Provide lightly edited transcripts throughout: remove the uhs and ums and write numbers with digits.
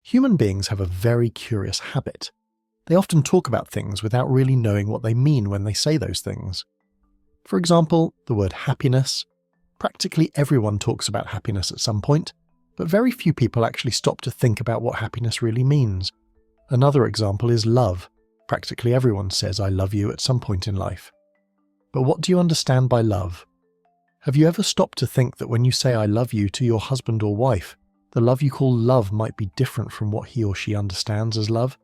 Human beings have a very curious habit. They often talk about things without really knowing what they mean when they say those things. For example, the word happiness. Practically everyone talks about happiness at some point, but very few people actually stop to think about what happiness really means. Another example is love. Practically everyone says "I love you" at some point in life. But what do you understand by love? Have you ever stopped to think that when you say "I love you" to your husband or wife, the love you call love might be different from what he or she understands as love?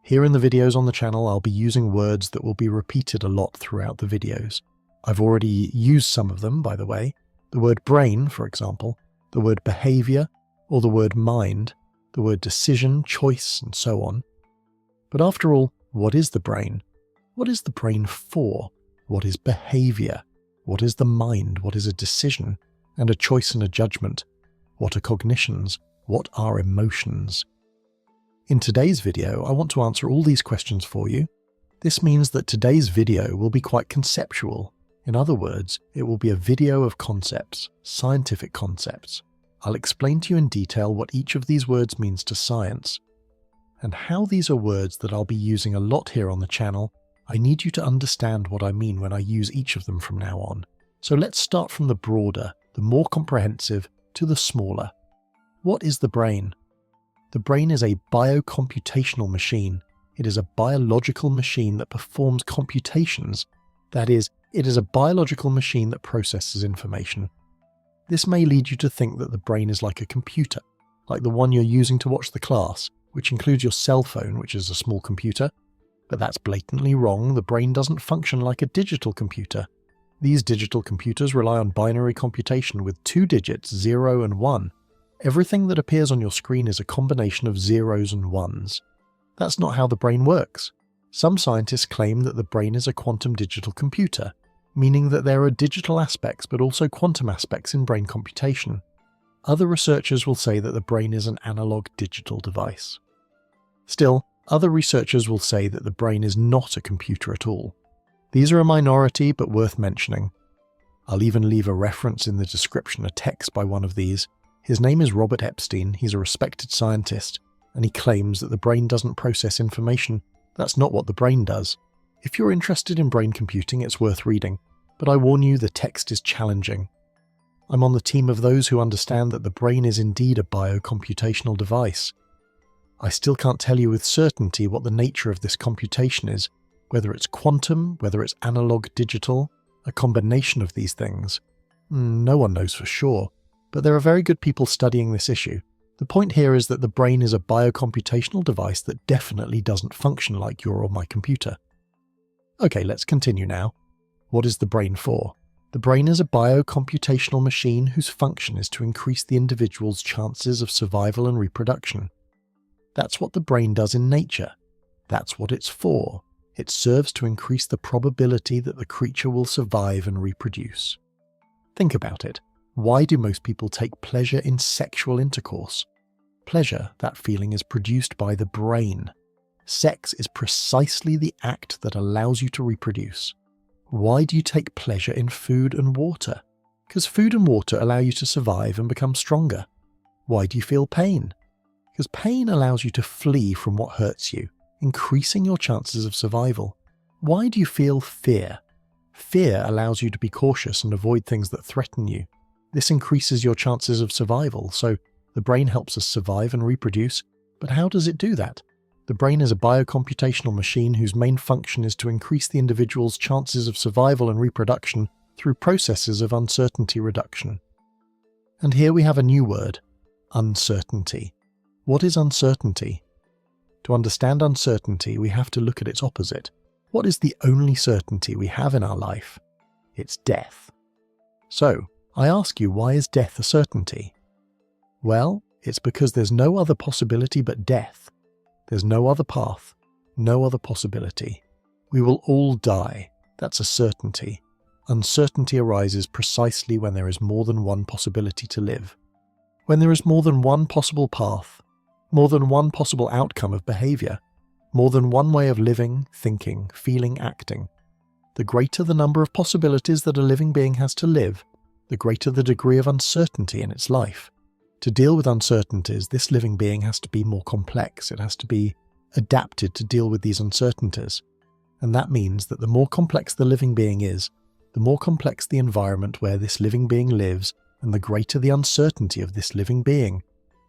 Here in the videos on the channel, I'll be using words that will be repeated a lot throughout the videos. I've already used some of them, by the way. The word brain, for example, the word behavior, or the word mind, the word decision, choice, and so on. But after all, what is the brain? What is the brain for? What is behavior? What is the mind? What is a decision? And a choice and a judgment? What are cognitions? What are emotions? In today's video, I want to answer all these questions for you. This means that today's video will be quite conceptual. In other words, it will be a video of concepts, scientific concepts. I'll explain to you in detail what each of these words means to science. And how these are words that I'll be using a lot here on the channel. I need you to understand what I mean when I use each of them from now on. So let's start from the broader, the more comprehensive, to the smaller. What is the brain? The brain is a biocomputational machine. It is a biological machine that performs computations. That is, it is a biological machine that processes information. This may lead you to think that the brain is like a computer, like the one you're using to watch the class, which includes your cell phone, which is a small computer. But that's blatantly wrong. The brain doesn't function like a digital computer. These digital computers rely on binary computation with 2 digits, 0 and 1. Everything that appears on your screen is a combination of zeros and ones. That's not how the brain works. Some scientists claim that the brain is a quantum digital computer, meaning that there are digital aspects but also quantum aspects in brain computation. Other researchers will say that the brain is an analog digital device. Still, other researchers will say that the brain is not a computer at all. These are a minority but worth mentioning. I'll even leave a reference in the description, a text by one of these. His name is Robert Epstein. He's a respected scientist, and he claims that the brain doesn't process information. That's not what the brain does. If you're interested in brain computing, it's worth reading, but I warn you, the text is challenging. I'm on the team of those who understand that the brain is indeed a biocomputational device. I still can't tell you with certainty what the nature of this computation is, whether it's quantum, whether it's analog digital, a combination of these things. No one knows for sure, but there are very good people studying this issue. The point here is that the brain is a biocomputational device that definitely doesn't function like your or my computer. Okay, let's continue now. What is the brain for? The brain is a biocomputational machine whose function is to increase the individual's chances of survival and reproduction. That's what the brain does in nature. That's what it's for. It serves to increase the probability that the creature will survive and reproduce. Think about it. Why do most people take pleasure in sexual intercourse? Pleasure, that feeling, is produced by the brain. Sex is precisely the act that allows you to reproduce. Why do you take pleasure in food and water? Because food and water allow you to survive and become stronger. Why do you feel pain? Because pain allows you to flee from what hurts you, increasing your chances of survival. Why do you feel fear? Fear allows you to be cautious and avoid things that threaten you. This increases your chances of survival, so the brain helps us survive and reproduce. But how does it do that? The brain is a biocomputational machine whose main function is to increase the individual's chances of survival and reproduction through processes of uncertainty reduction. And here we have a new word, uncertainty. What is uncertainty? To understand uncertainty, we have to look at its opposite. What is the only certainty we have in our life? It's death. So, I ask you, why is death a certainty? Well, it's because there's no other possibility but death. There's no other path, no other possibility. We will all die. That's a certainty. Uncertainty arises precisely when there is more than one possibility to live. When there is more than one possible path, more than one possible outcome of behavior, more than one way of living, thinking, feeling, acting. The greater the number of possibilities that a living being has to live, the greater the degree of uncertainty in its life. To deal with uncertainties, this living being has to be more complex. It has to be adapted to deal with these uncertainties. And that means that the more complex the living being is, the more complex the environment where this living being lives, and the greater the uncertainty of this living being.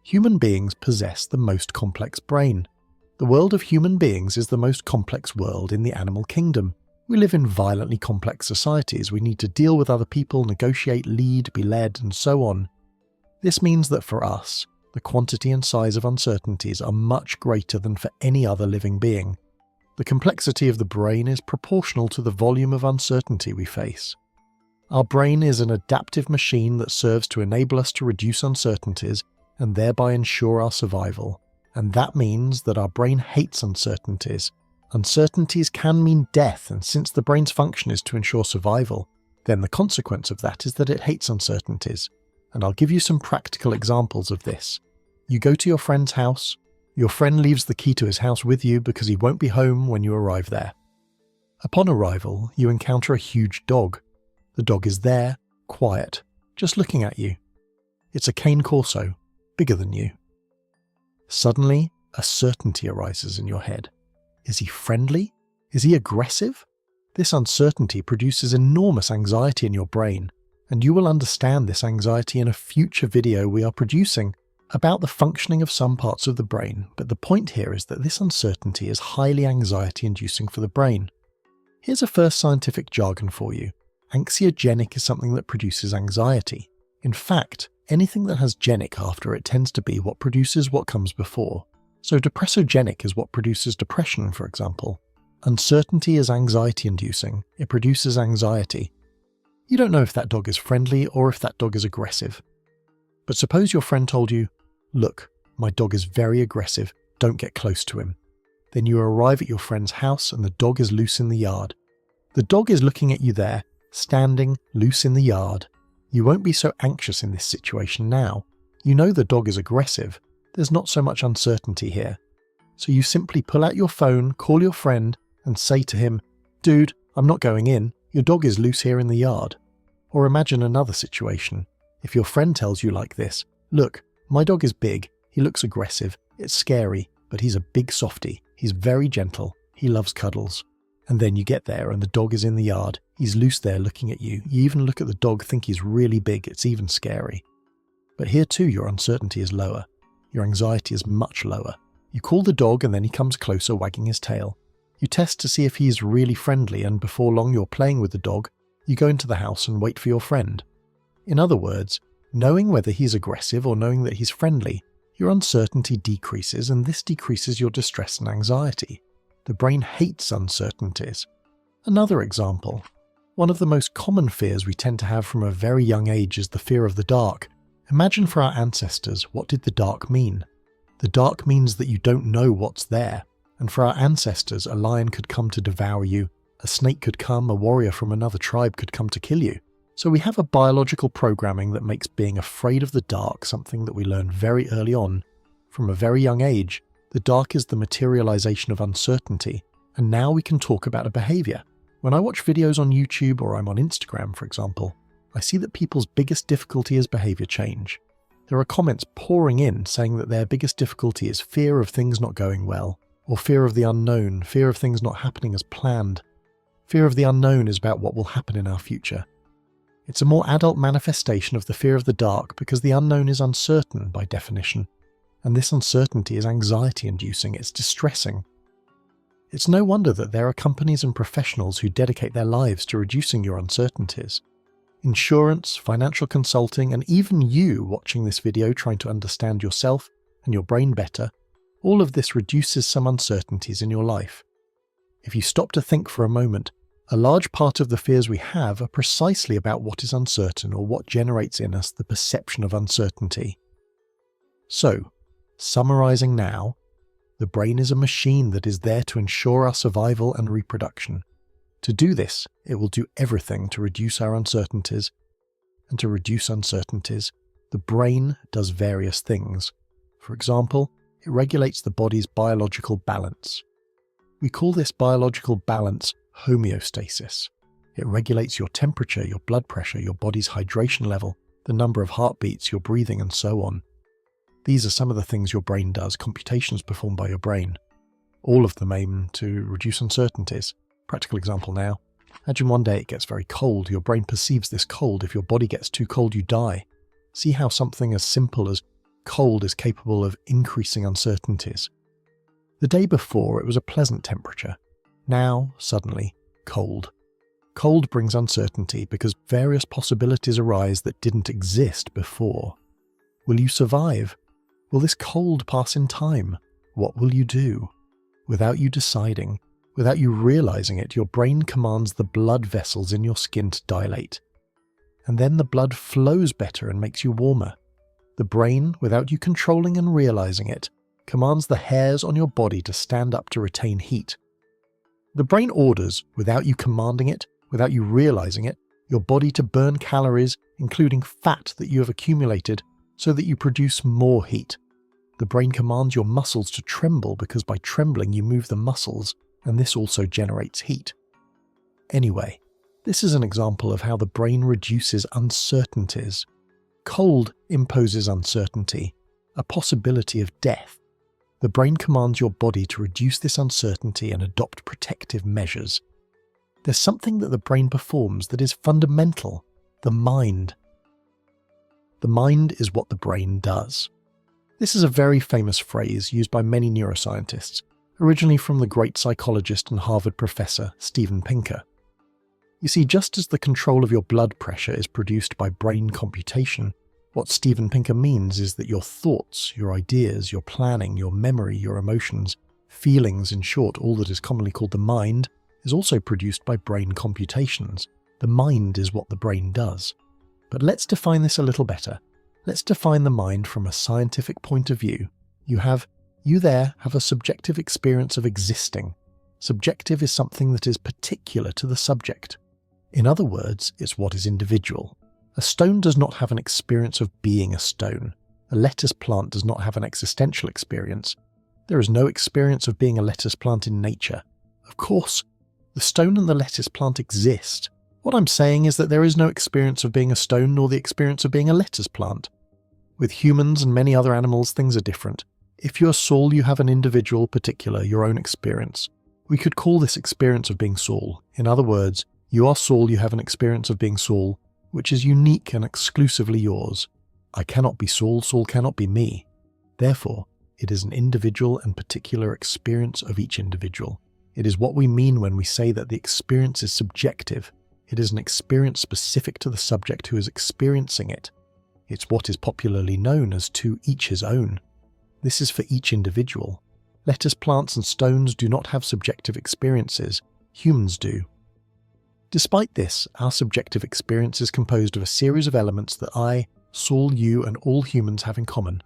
Human beings possess the most complex brain. The world of human beings is the most complex world in the animal kingdom. We live in violently complex societies. We need to deal with other people, negotiate, lead, be led, and so on. This means that for us, the quantity and size of uncertainties are much greater than for any other living being. The complexity of the brain is proportional to the volume of uncertainty we face. Our brain is an adaptive machine that serves to enable us to reduce uncertainties and thereby ensure our survival. And that means that our brain hates uncertainties. Uncertainties can mean death, and since the brain's function is to ensure survival, then the consequence of that is that it hates uncertainties. And I'll give you some practical examples of this. You go to your friend's house. Your friend leaves the key to his house with you because he won't be home when you arrive there. Upon arrival, you encounter a huge dog. The dog is there, quiet, just looking at you. It's a cane corso, bigger than you. Suddenly, a certainty arises in your head. Is he friendly? Is he aggressive? This uncertainty produces enormous anxiety in your brain, and you will understand this anxiety in a future video we are producing about the functioning of some parts of the brain, but the point here is that this uncertainty is highly anxiety-inducing for the brain. Here's a first scientific jargon for you. Anxiogenic is something that produces anxiety. In fact, anything that has genic after it tends to be what produces what comes before. So depressogenic is what produces depression, for example. Uncertainty is anxiety-inducing. It produces anxiety. You don't know if that dog is friendly or if that dog is aggressive. But suppose your friend told you, "Look, my dog is very aggressive, don't get close to him." Then you arrive at your friend's house and the dog is loose in the yard. The dog is looking at you there, standing loose in the yard. You won't be so anxious in this situation now. You know the dog is aggressive. There's not so much uncertainty here. So you simply pull out your phone, call your friend, and say to him, "Dude, I'm not going in. Your dog is loose here in the yard." Or imagine another situation. If your friend tells you like this, "Look, my dog is big, he looks aggressive, it's scary, but he's a big softie, he's very gentle, he loves cuddles." And then you get there and the dog is in the yard, he's loose there looking at you, you even look at the dog, think he's really big, it's even scary. But here too your uncertainty is lower, your anxiety is much lower. You call the dog and then he comes closer wagging his tail. You test to see if he's really friendly, and before long you're playing with the dog, you go into the house and wait for your friend. In other words, knowing whether he's aggressive or knowing that he's friendly, your uncertainty decreases, and this decreases your distress and anxiety. The brain hates uncertainties. Another example. One of the most common fears we tend to have from a very young age is the fear of the dark. Imagine for our ancestors, what did the dark mean? The dark means that you don't know what's there. And for our ancestors, a lion could come to devour you, a snake could come, a warrior from another tribe could come to kill you. So we have a biological programming that makes being afraid of the dark something that we learn very early on. From a very young age, the dark is the materialization of uncertainty, and now we can talk about a behavior. When I watch videos on YouTube or I'm on Instagram, for example, I see that people's biggest difficulty is behavior change. There are comments pouring in saying that their biggest difficulty is fear of things not going well, or fear of the unknown, fear of things not happening as planned. Fear of the unknown is about what will happen in our future. It's a more adult manifestation of the fear of the dark because the unknown is uncertain by definition, and this uncertainty is anxiety-inducing, it's distressing. It's no wonder that there are companies and professionals who dedicate their lives to reducing your uncertainties. Insurance, financial consulting, and even you watching this video trying to understand yourself and your brain better, all of this reduces some uncertainties in your life. If you stop to think for a moment, a large part of the fears we have are precisely about what is uncertain or what generates in us the perception of uncertainty. So, summarizing now, the brain is a machine that is there to ensure our survival and reproduction. To do this, it will do everything to reduce our uncertainties. And to reduce uncertainties, the brain does various things. For example, it regulates the body's biological balance. We call this biological balance homeostasis. It regulates your temperature, your blood pressure, your body's hydration level, the number of heartbeats, your breathing, and so on. These are some of the things your brain does, computations performed by your brain. All of them aim to reduce uncertainties. Practical example now. Imagine one day it gets very cold. Your brain perceives this cold. If your body gets too cold, you die. See how something as simple as cold is capable of increasing uncertainties. The day before, it was a pleasant temperature. Now, suddenly, cold. Cold brings uncertainty because various possibilities arise that didn't exist before. Will you survive? Will this cold pass in time? What will you do? Without you deciding, without you realizing it, your brain commands the blood vessels in your skin to dilate. And then the blood flows better and makes you warmer. The brain, without you controlling and realizing it, commands the hairs on your body to stand up to retain heat. The brain orders, without you commanding it, without you realizing it, your body to burn calories, including fat that you have accumulated, so that you produce more heat. The brain commands your muscles to tremble because by trembling you move the muscles, and this also generates heat. Anyway, this is an example of how the brain reduces uncertainties. Cold imposes uncertainty, a possibility of death. The brain commands your body to reduce this uncertainty and adopt protective measures. There's something that the brain performs that is fundamental: the mind. The mind is what the brain does. This is a very famous phrase used by many neuroscientists, originally from the great psychologist and Harvard professor Steven Pinker. You see, just as the control of your blood pressure is produced by brain computation, what Steven Pinker means is that your thoughts, your ideas, your planning, your memory, your emotions, feelings, in short, all that is commonly called the mind, is also produced by brain computations. The mind is what the brain does. But let's define this a little better. Let's define the mind from a scientific point of view. You there have a subjective experience of existing. Subjective is something that is particular to the subject. In other words, it's what is individual. A stone does not have an experience of being a stone. A lettuce plant does not have an existential experience. There is no experience of being a lettuce plant in nature. Of course, the stone and the lettuce plant exist. What I'm saying is that there is no experience of being a stone nor the experience of being a lettuce plant. With humans and many other animals, things are different. If you're Saul, you have an individual, particular, your own experience. We could call this experience of being Saul. In other words, you are Saul, you have an experience of being Saul, which is unique and exclusively yours. I cannot be Saul, Saul cannot be me. Therefore, it is an individual and particular experience of each individual. It is what we mean when we say that the experience is subjective. It is an experience specific to the subject who is experiencing it. It's what is popularly known as to each his own. This is for each individual. Lettuce plants and stones do not have subjective experiences. Humans do. Despite this, our subjective experience is composed of a series of elements that I, Saul, you, and all humans have in common.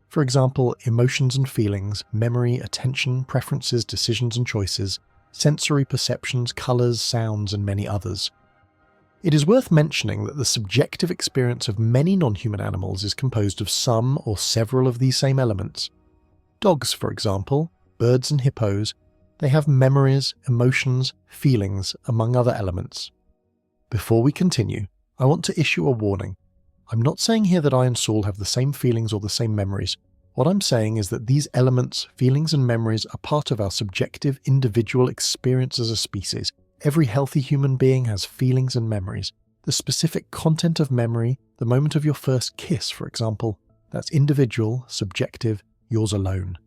For example, emotions and feelings, memory, attention, preferences, decisions and choices, sensory perceptions, colours, sounds, and many others. It is worth mentioning that the subjective experience of many non-human animals is composed of some or several of these same elements. Dogs, for example, birds and hippos, they have memories, emotions, feelings, among other elements. Before we continue, I want to issue a warning. I'm not saying here that I and Saul have the same feelings or the same memories. What I'm saying is that these elements, feelings and memories are part of our subjective individual experience as a species. Every healthy human being has feelings and memories. The specific content of memory, the moment of your first kiss, for example, that's individual, subjective, yours alone.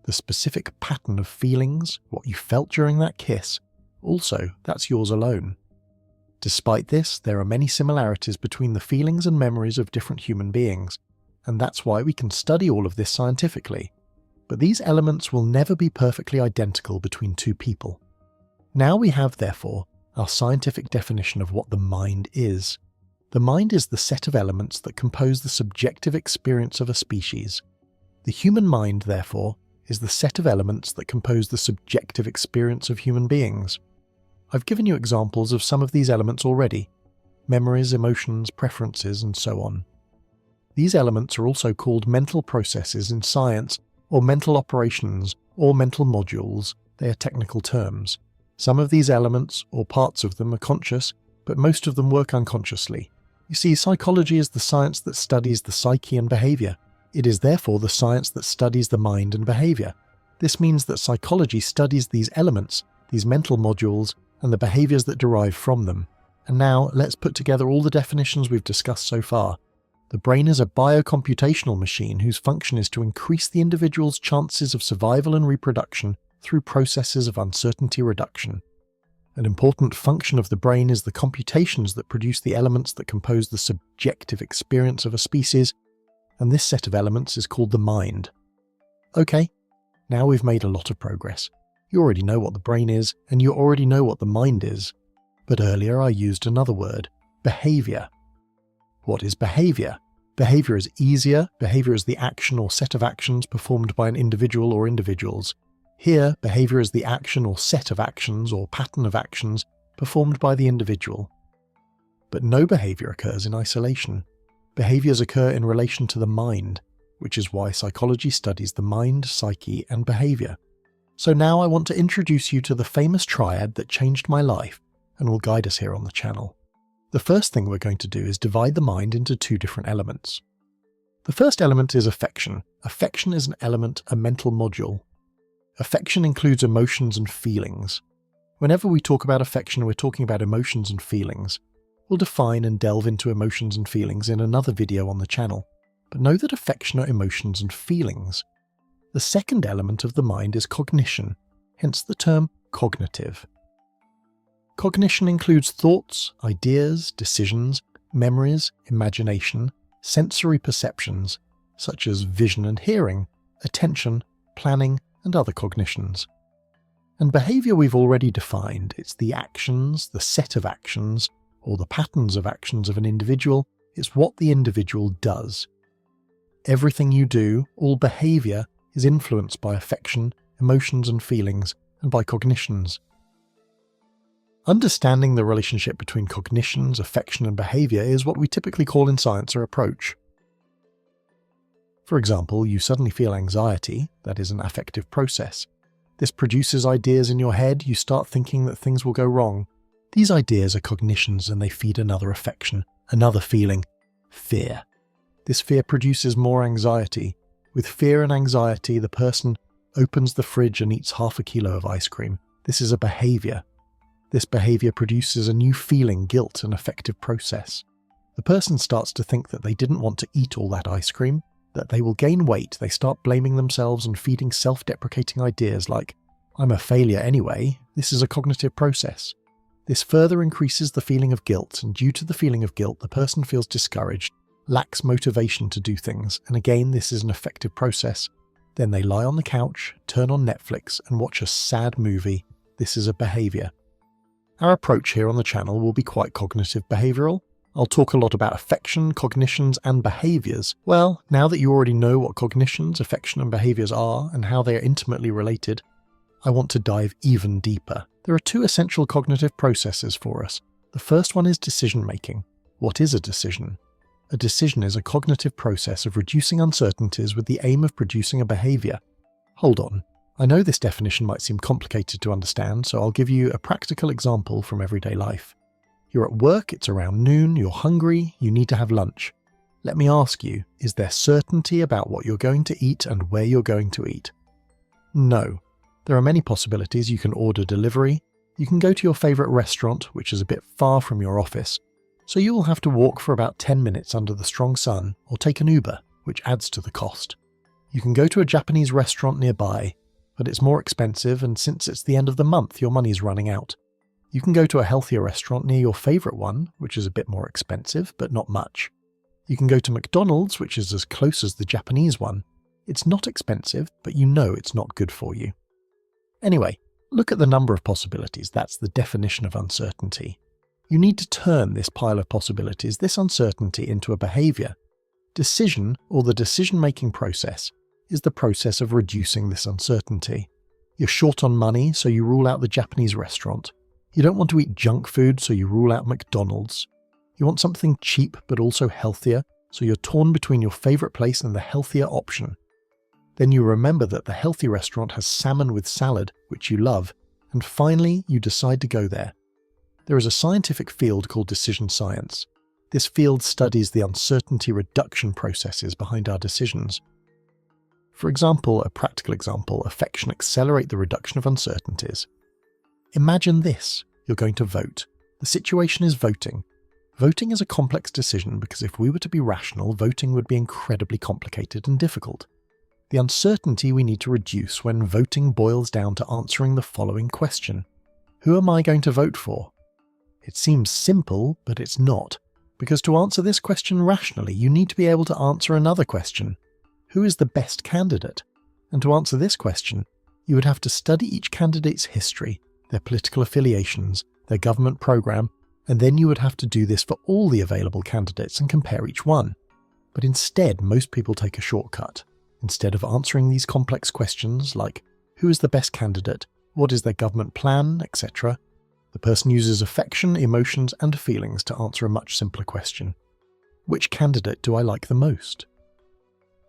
The specific pattern of feelings, what you felt during that kiss, also, that's yours alone. Despite this, there are many similarities between the feelings and memories of different human beings, and that's why we can study all of this scientifically. But these elements will never be perfectly identical between two people. Now we have, therefore, our scientific definition of what the mind is. The mind is the set of elements that compose the subjective experience of a species. The human mind, therefore, is the set of elements that compose the subjective experience of human beings. I've given you examples of some of these elements already: memories, emotions, preferences, and so on. These elements are also called mental processes in science, or mental operations, or mental modules. They are technical terms. Some of these elements, or parts of them, are conscious, but most of them work unconsciously. You see, psychology is the science that studies the psyche and behavior. It is therefore the science that studies the mind and behavior. This means that psychology studies these elements, these mental modules, and the behaviors that derive from them. And now, let's put together all the definitions we've discussed so far. The brain is a biocomputational machine whose function is to increase the individual's chances of survival and reproduction through processes of uncertainty reduction. An important function of the brain is the computations that produce the elements that compose the subjective experience of a species, and this set of elements is called the mind. Okay, now we've made a lot of progress. You already know what the brain is, and you already know what the mind is. But earlier I used another word, behavior. What is behavior? Behavior is easier. Behavior is the action or set of actions performed by an individual or individuals. Here, behavior is the action or set of actions or pattern of actions performed by the individual. But no behavior occurs in isolation. Behaviors occur in relation to the mind, which is why psychology studies the mind, psyche, and behavior. So now I want to introduce you to the famous triad that changed my life and will guide us here on the channel. The first thing we're going to do is divide the mind into two different elements. The first element is affection. Affection is an element, a mental module. Affection includes emotions and feelings. Whenever we talk about affection, we're talking about emotions and feelings. We'll define and delve into emotions and feelings in another video on the channel, but know that affection are emotions and feelings. The second element of the mind is cognition, hence the term cognitive. Cognition includes thoughts, ideas, decisions, memories, imagination, sensory perceptions, such as vision and hearing, attention, planning, and other cognitions. And behavior we've already defined. It's the actions, the set of actions, or the patterns of actions of an individual. It's what the individual does. Everything you do, all behavior, is influenced by affection, emotions and feelings, and by cognitions. Understanding the relationship between cognitions, affection, and behavior is what we typically call in science a approach. For example, you suddenly feel anxiety, that is an affective process. This produces ideas in your head, you start thinking that things will go wrong. These ideas are cognitions and they feed another affection, another feeling, fear. This fear produces more anxiety. With fear and anxiety, the person opens the fridge and eats half a kilo of ice cream. This is a behavior. This behavior produces a new feeling, guilt, and affective process. The person starts to think that they didn't want to eat all that ice cream, that they will gain weight. They start blaming themselves and feeding self-deprecating ideas like, I'm a failure anyway. This is a cognitive process. This further increases the feeling of guilt, and due to the feeling of guilt, the person feels discouraged, lacks motivation to do things, and again this is an affective process. Then they lie on the couch, turn on Netflix, and watch a sad movie. This is a behavior. Our approach here on the channel will be quite cognitive behavioral. I'll talk a lot about affection, cognitions, and behaviors. Well, now that you already know what cognitions, affection, and behaviors are and how they are intimately related, I want to dive even deeper. There are two essential cognitive processes for us. The first one is decision-making. What is a decision? A decision is a cognitive process of reducing uncertainties with the aim of producing a behavior. Hold on. I know this definition might seem complicated to understand, so I'll give you a practical example from everyday life. You're at work, it's around noon, you're hungry, you need to have lunch. Let me ask you, is there certainty about what you're going to eat and where you're going to eat? No. There are many possibilities. You can order delivery, you can go to your favourite restaurant, which is a bit far from your office, so you will have to walk for about 10 minutes under the strong sun, or take an Uber, which adds to the cost. You can go to a Japanese restaurant nearby, but it's more expensive, and since it's the end of the month, your money's running out. You can go to a healthier restaurant near your favourite one, which is a bit more expensive, but not much. You can go to McDonald's, which is as close as the Japanese one. It's not expensive, but you know it's not good for you. Anyway, look at the number of possibilities. That's the definition of uncertainty. You need to turn this pile of possibilities, this uncertainty, into a behaviour. Decision, or the decision-making process, is the process of reducing this uncertainty. You're short on money, so you rule out the Japanese restaurant. You don't want to eat junk food, so you rule out McDonald's. You want something cheap but also healthier, so you're torn between your favourite place and the healthier option. Then you remember that the healthy restaurant has salmon with salad, which you love, and finally you decide to go there. There is a scientific field called decision science. This field studies the uncertainty reduction processes behind our decisions. For example, a practical example, affection accelerate the reduction of uncertainties. Imagine this, you're going to vote. The situation is voting. Voting is a complex decision because if we were to be rational, voting would be incredibly complicated and difficult. The uncertainty we need to reduce when voting boils down to answering the following question. Who am I going to vote for? It seems simple, but it's not, because to answer this question rationally, you need to be able to answer another question. Who is the best candidate? And to answer this question, you would have to study each candidate's history, their political affiliations, their government program, and then you would have to do this for all the available candidates and compare each one. But instead, most people take a shortcut. Instead of answering these complex questions like who is the best candidate, what is their government plan, etc., the person uses affection, emotions, and feelings to answer a much simpler question. Which candidate do I like the most?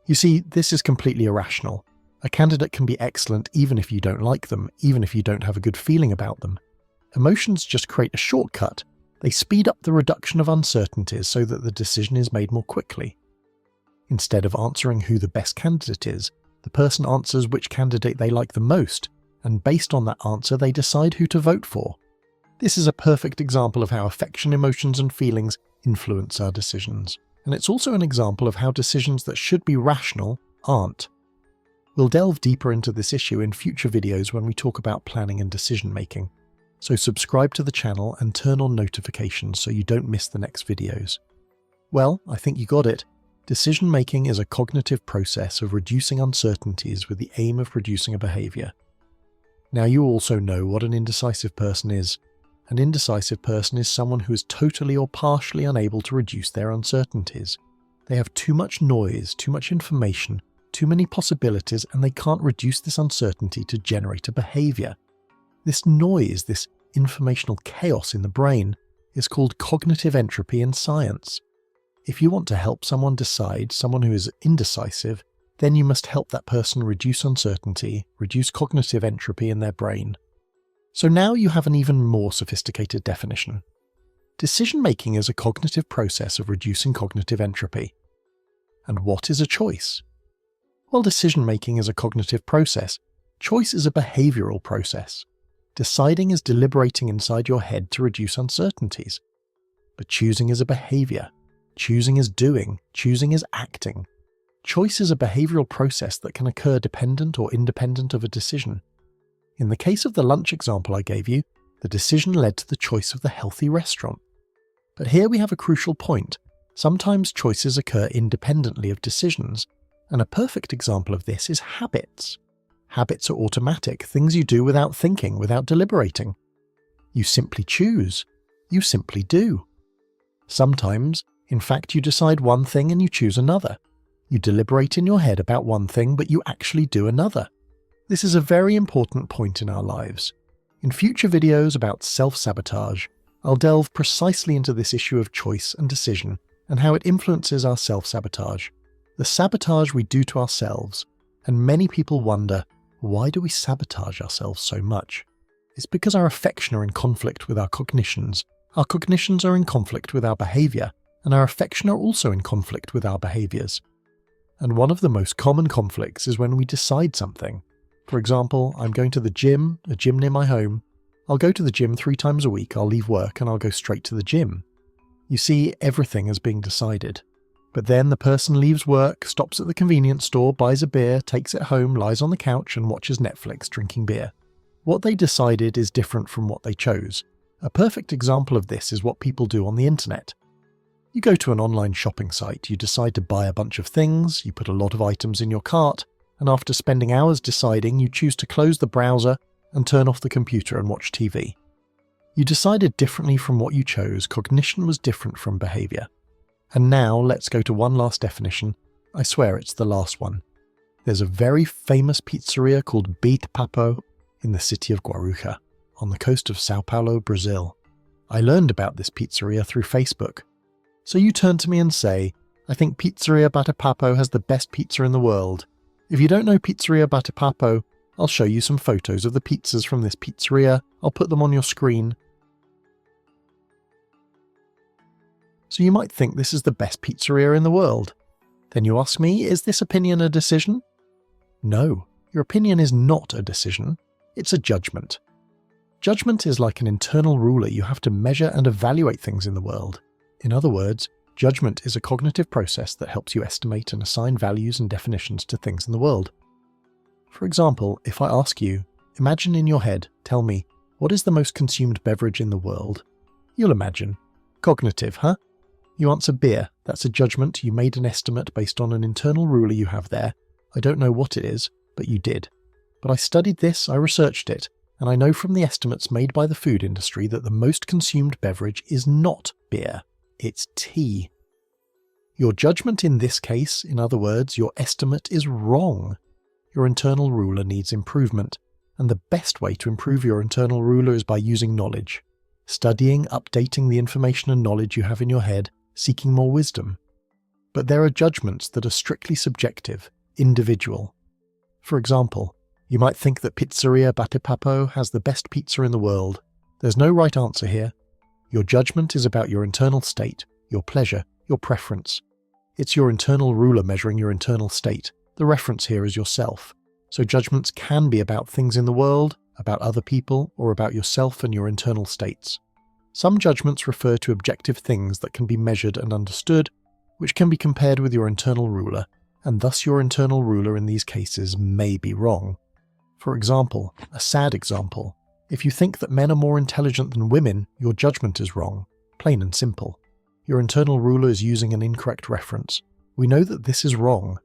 You see, this is completely irrational. A candidate can be excellent even if you don't like them, even if you don't have a good feeling about them. Emotions just create a shortcut. They speed up the reduction of uncertainties so that the decision is made more quickly. Instead of answering who the best candidate is, the person answers which candidate they like the most, and based on that answer they decide who to vote for. This is a perfect example of how affection, emotions, and feelings influence our decisions. And it's also an example of how decisions that should be rational aren't. We'll delve deeper into this issue in future videos when we talk about planning and decision making. So subscribe to the channel and turn on notifications so you don't miss the next videos. Well, I think you got it. Decision making is a cognitive process of reducing uncertainties with the aim of producing a behavior. Now you also know what an indecisive person is. An indecisive person is someone who is totally or partially unable to reduce their uncertainties. They have too much noise, too much information, too many possibilities, and they can't reduce this uncertainty to generate a behavior. This noise, this informational chaos in the brain, is called cognitive entropy in science. If you want to help someone decide, someone who is indecisive, then you must help that person reduce uncertainty, reduce cognitive entropy in their brain. So now you have an even more sophisticated definition. Decision-making is a cognitive process of reducing cognitive entropy. And what is a choice? While decision-making is a cognitive process, choice is a behavioral process. Deciding is deliberating inside your head to reduce uncertainties. But choosing is a behavior. Choosing is doing. Choosing is acting. Choice is a behavioral process that can occur dependent or independent of a decision. In the case of the lunch example I gave you, the decision led to the choice of the healthy restaurant. But here we have a crucial point. Sometimes choices occur independently of decisions, and a perfect example of this is habits. Habits are automatic, things you do without thinking, without deliberating. You simply choose. You simply do. Sometimes, in fact, you decide one thing and you choose another. You deliberate in your head about one thing, but you actually do another. This is a very important point in our lives. In future videos about self-sabotage, I'll delve precisely into this issue of choice and decision and how it influences our self-sabotage, the sabotage we do to ourselves. And many people wonder, why do we sabotage ourselves so much? It's because our affection are in conflict with our cognitions are in conflict with our behavior, and our affection are also in conflict with our behaviors. And one of the most common conflicts is when we decide something. For example, I'm going to the gym, a gym near my home. I'll go to the gym 3 times a week, I'll leave work and I'll go straight to the gym. You see, everything is being decided. But then the person leaves work, stops at the convenience store, buys a beer, takes it home, lies on the couch and watches Netflix drinking beer. What they decided is different from what they chose. A perfect example of this is what people do on the internet. You go to an online shopping site, you decide to buy a bunch of things, you put a lot of items in your cart, and after spending hours deciding, you choose to close the browser and turn off the computer and watch TV. You decided differently from what you chose, cognition was different from behavior. And now let's go to one last definition. I swear it's the last one. There's a very famous pizzeria called Beat Papo in the city of Guarujá, on the coast of Sao Paulo, Brazil. I learned about this pizzeria through Facebook. So you turn to me and say, I think Pizzeria Bate-Papo has the best pizza in the world. If you don't know Pizzeria Bate-Papo, I'll show you some photos of the pizzas from this pizzeria. I'll put them on your screen. So you might think this is the best pizzeria in the world. Then you ask me, is this opinion a decision? No, your opinion is not a decision. It's a judgment. Judgment is like an internal ruler you have to measure and evaluate things in the world. In other words, judgment is a cognitive process that helps you estimate and assign values and definitions to things in the world. For example, if I ask you, imagine in your head, tell me, what is the most consumed beverage in the world? You'll imagine. Cognitive, huh? You answer beer. That's a judgment. You made an estimate based on an internal ruler you have there. I don't know what it is, but you did. But I studied this, I researched it, and I know from the estimates made by the food industry that the most consumed beverage is not beer. It's tea. Your judgment in this case, in other words, your estimate is wrong. Your internal ruler needs improvement, and the best way to improve your internal ruler is by using knowledge. Studying, updating the information and knowledge you have in your head, seeking more wisdom. But there are judgments that are strictly subjective, individual. For example, you might think that Pizzeria Battipapo has the best pizza in the world. There's no right answer here. Your judgment is about your internal state, your pleasure, your preference. It's your internal ruler measuring your internal state. The reference here is yourself. So judgments can be about things in the world, about other people, or about yourself and your internal states. Some judgments refer to objective things that can be measured and understood, which can be compared with your internal ruler, and thus your internal ruler in these cases may be wrong. For example, a sad example, if you think that men are more intelligent than women, your judgment is wrong, plain and simple. Your internal ruler is using an incorrect reference. We know that this is wrong.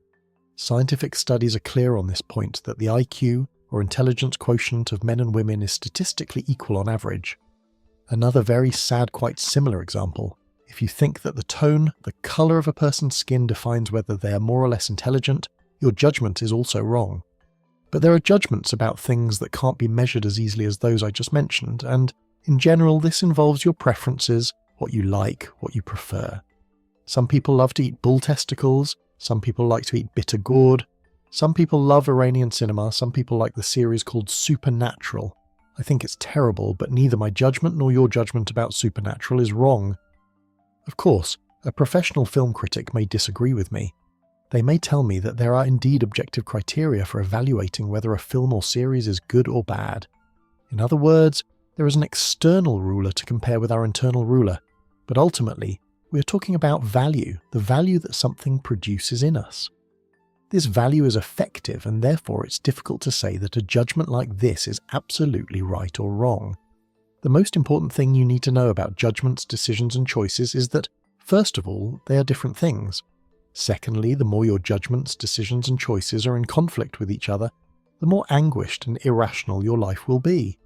Scientific studies are clear on this point that the IQ, or intelligence quotient of men and women, is statistically equal on average. Another very sad, quite similar example, if you think that the tone, the colour of a person's skin defines whether they are more or less intelligent, your judgment is also wrong. But there are judgments about things that can't be measured as easily as those I just mentioned, and in general this involves your preferences, what you like, what you prefer. Some people love to eat bull testicles, some people like to eat bitter gourd, some people love Iranian cinema, some people like the series called Supernatural. I think it's terrible, but neither my judgment nor your judgment about Supernatural is wrong. Of course, a professional film critic may disagree with me. They may tell me that there are indeed objective criteria for evaluating whether a film or series is good or bad. In other words, there is an external ruler to compare with our internal ruler, but ultimately, we are talking about value, the value that something produces in us. This value is affective, and therefore it's difficult to say that a judgment like this is absolutely right or wrong. The most important thing you need to know about judgments, decisions, and choices is that, first of all, they are different things. Secondly, the more your judgments, decisions, and choices are in conflict with each other, the more anguished and irrational your life will be.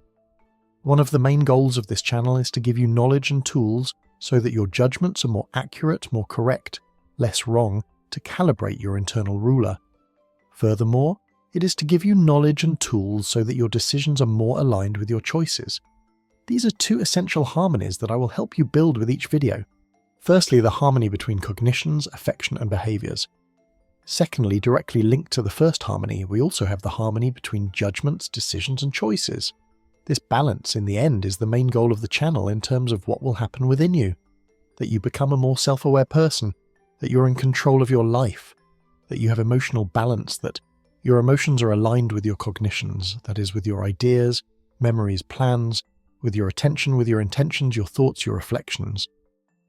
One of the main goals of this channel is to give you knowledge and tools so that your judgments are more accurate, more correct, less wrong, to calibrate your internal ruler. Furthermore, it is to give you knowledge and tools so that your decisions are more aligned with your choices. These are two essential harmonies that I will help you build with each video. Firstly, the harmony between cognitions, affection, and behaviors. Secondly, directly linked to the first harmony, we also have the harmony between judgments, decisions, and choices. This balance, in the end, is the main goal of the channel in terms of what will happen within you. That you become a more self-aware person, that you're in control of your life, that you have emotional balance, that your emotions are aligned with your cognitions, that is, with your ideas, memories, plans, with your attention, with your intentions, your thoughts, your reflections,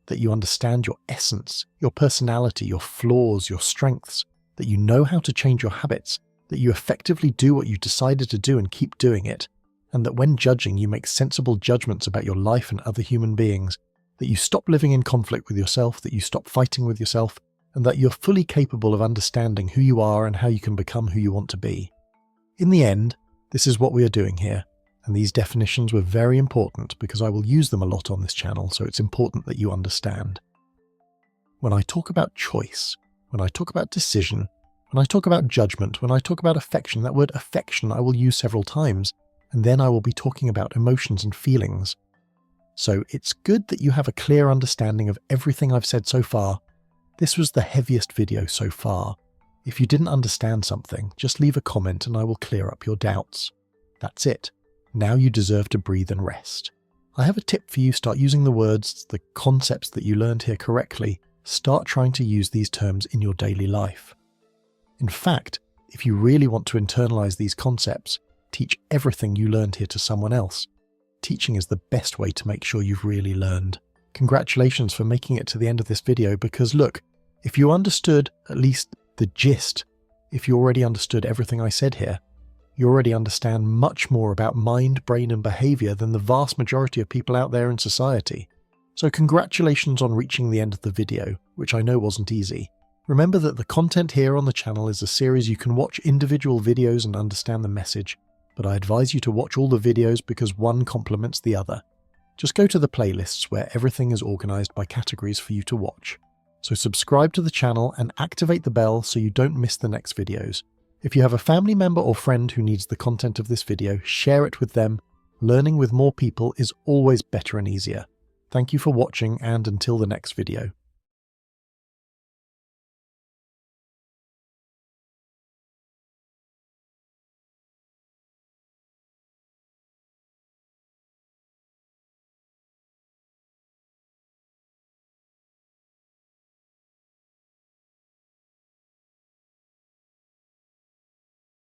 that you understand your essence, your personality, your flaws, your strengths, that you know how to change your habits, that you effectively do what you decided to do and keep doing it, and that when judging you make sensible judgments about your life and other human beings, that you stop living in conflict with yourself, that you stop fighting with yourself, and that you're fully capable of understanding who you are and how you can become who you want to be. In the end, this is what we are doing here, and these definitions were very important because I will use them a lot on this channel, so it's important that you understand. When I talk about choice, when I talk about decision, when I talk about judgment, when I talk about affection, that word affection I will use several times, and then I will be talking about emotions and feelings. So it's good that you have a clear understanding of everything I've said so far. This was the heaviest video so far. If you didn't understand something, just leave a comment and I will clear up your doubts. That's it. Now you deserve to breathe and rest. I have a tip for you. Start using the words, the concepts that you learned here correctly. Start trying to use these terms in your daily life. In fact, if you really want to internalize these concepts, teach everything you learned here to someone else. Teaching is the best way to make sure you've really learned. Congratulations for making it to the end of this video, because look, if you understood at least the gist, if you already understood everything I said here, you already understand much more about mind, brain and behavior than the vast majority of people out there in society. So congratulations on reaching the end of the video, which I know wasn't easy. Remember that the content here on the channel is a series. You can watch individual videos and understand the message, but I advise you to watch all the videos because one complements the other. Just go to the playlists where everything is organized by categories for you to watch. So subscribe to the channel and activate the bell so you don't miss the next videos. If you have a family member or friend who needs the content of this video, share it with them. Learning with more people is always better and easier. Thank you for watching, and until the next video.